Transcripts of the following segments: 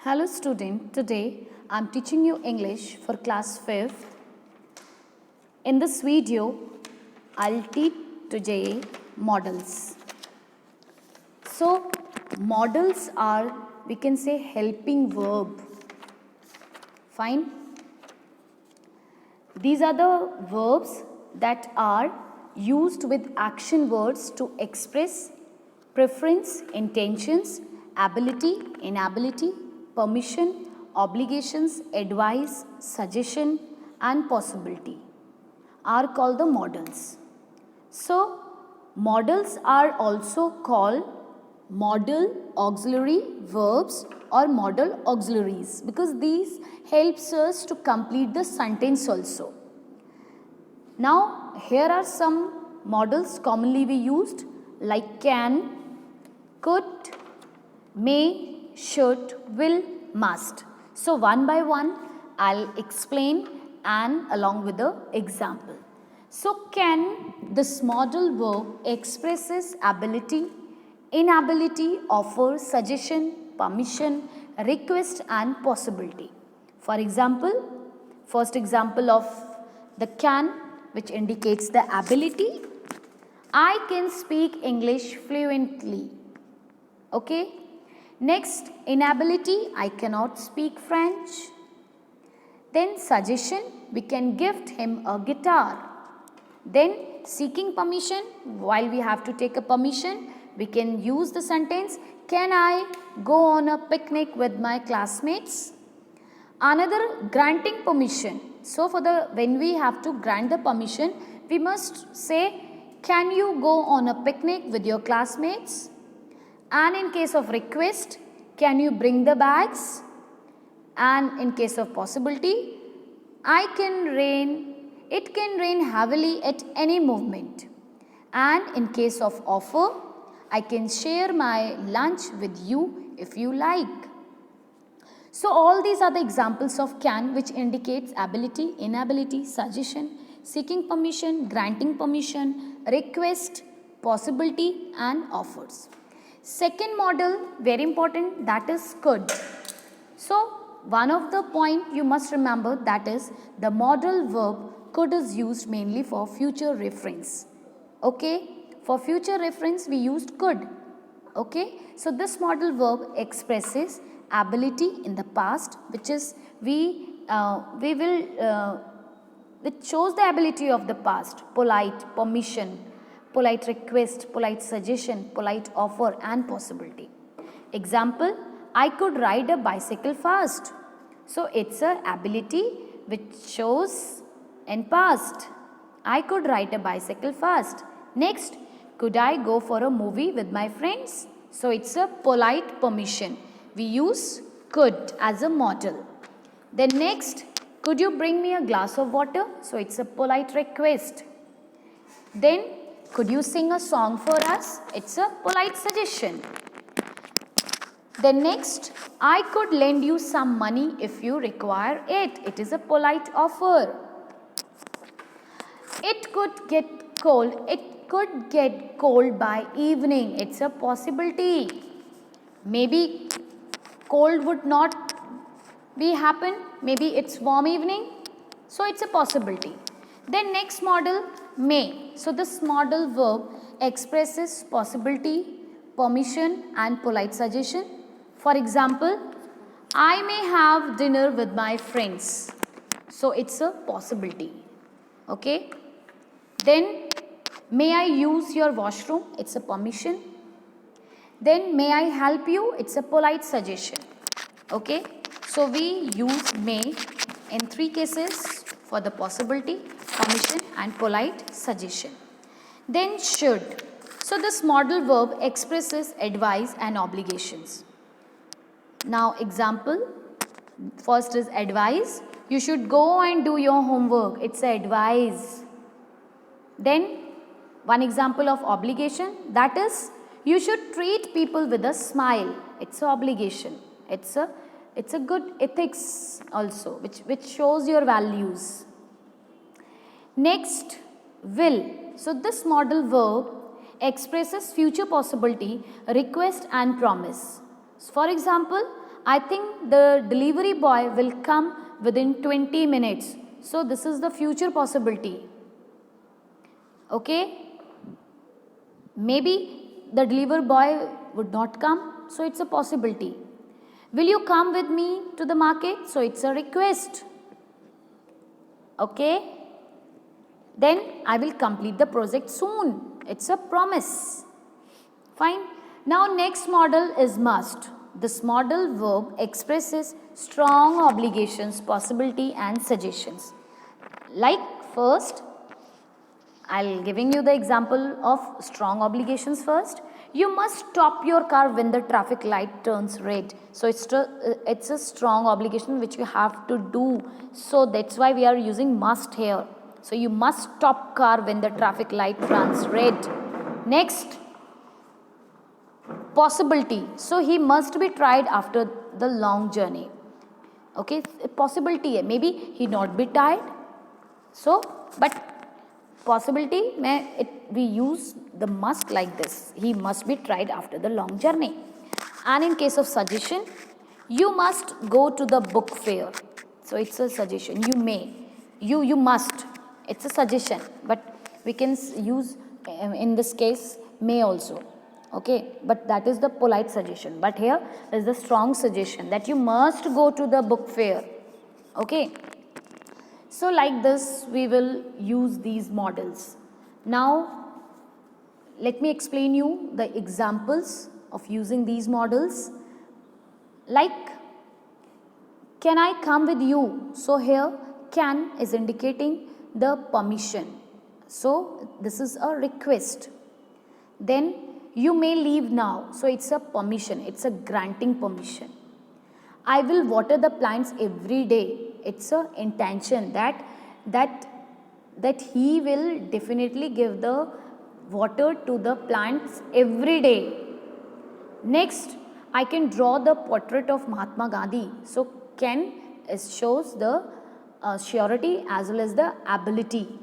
Hello student, today I am teaching you English for class 5th. In this video, I'll teach today models. So, models are, we can say, helping verb. Fine. These are the verbs that are used with action words to express preference, intentions, ability, inability, permission, obligations, advice, suggestion and possibility are called the modals. So, modals are also called modal auxiliary verbs or modal auxiliaries because these helps us to complete the sentence also. Now, here are some modals commonly we used like can, could, may, should, will, must. So, one by one I'll explain and along with the example. So, can, this modal verb expresses ability, inability, offer, suggestion, permission, request and possibility. For example, first example of the can, which indicates the ability. I can speak English fluently. Okay. Next, inability, I cannot speak French. Then suggestion, we can gift him a guitar. Then seeking permission, while we have to take a permission, we can use the sentence, can I go on a picnic with my classmates? Another, granting permission. So for the when we have to grant the permission, we must say, can you go on a picnic with your classmates? And in case of request, can you bring the bags? And in case of possibility, it can rain heavily at any moment. And in case of offer, I can share my lunch with you if you like. So all these are the examples of can, which indicates ability, inability, suggestion, seeking permission, granting permission, request, possibility and offers. Second model, very important, that is could. So, one of the point you must remember, that is the modal verb could is used mainly for future reference. Okay, for future reference we used could. Okay, so this modal verb expresses ability in the past, which is which shows the ability of the past, polite, permission, polite request, polite suggestion, polite offer and possibility. Example, I could ride a bicycle fast. So, it's a ability which shows in past. I could ride a bicycle fast. Next, could I go for a movie with my friends? So, it's a polite permission. We use could as a model. Then next, could you bring me a glass of water? So, it's a polite request. Then, could you sing a song for us? It's a polite suggestion. Then next, I could lend you some money if you require it. It is a polite offer. It could get cold. It could get cold by evening. It's a possibility. Maybe cold would not be happen. Maybe it's warm evening. So it's a possibility. Then next model, may. So this modal verb expresses possibility, permission and polite suggestion. For example, I may have dinner with my friends. So it's a possibility. Okay. Then may I use your washroom? It's a permission. Then may I help you? It's a polite suggestion. Okay. So we use may in 3 cases for the possibility, permission and polite suggestion. Then should. So this modal verb expresses advice and obligations. Now example, first is advice. You should go and do your homework. It's a advice. Then one example of obligation, that is you should treat people with a smile. It's an obligation. It's a good ethics also, which shows your values. Next, will. So this modal verb expresses future possibility, request and promise. For example, I think the delivery boy will come within 20 minutes. So this is the future possibility. Okay. Maybe the delivery boy would not come. So it's a possibility. Will you come with me to the market? So it's a request. Okay. Then I will complete the project soon. It's a promise. Fine. Now next model is must. This modal verb expresses strong obligations, possibility and suggestions. Like first, I'll giving you the example of strong obligations first. You must stop your car when the traffic light turns red. So it's a strong obligation which you have to do. So that's why we are using must here. So you must stop car when the traffic light turns red. Next, possibility. So he must be tried after the long journey. Okay, possibility hai. Maybe he not be tired. So, but possibility we use the must like this. He must be tried after the long journey. And in case of suggestion, you must go to the book fair. So it's a suggestion. You may. You must. It's a suggestion. But we can use in this case may also. Okay. But that is the polite suggestion. But here is the strong suggestion that you must go to the book fair. Okay. So like this we will use these models. Now let me explain you the examples of using these models. Like, can I come with you? So here can is indicating the permission. So this is a request. Then you may leave now. So it's a permission. It's a granting permission. I will water the plants every day. It's a intention that he will definitely give the water to the plants every day. Next, I can draw the portrait of Mahatma Gandhi. So can shows the surety as well as the ability.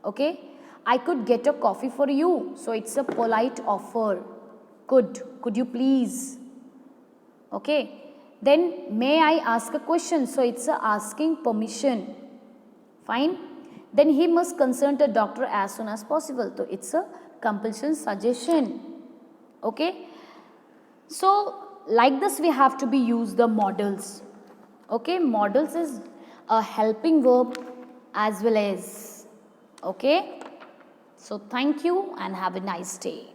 Okay. I could get a coffee for you. So it's a polite offer. Could you please? Okay. Then may I ask a question? So it's a asking permission. Fine. Then he must consult a doctor as soon as possible. So it's a compulsion suggestion. Okay. So like this we have to be use the models. Okay. Models is a helping verb as well as. Okay. So thank you and have a nice day.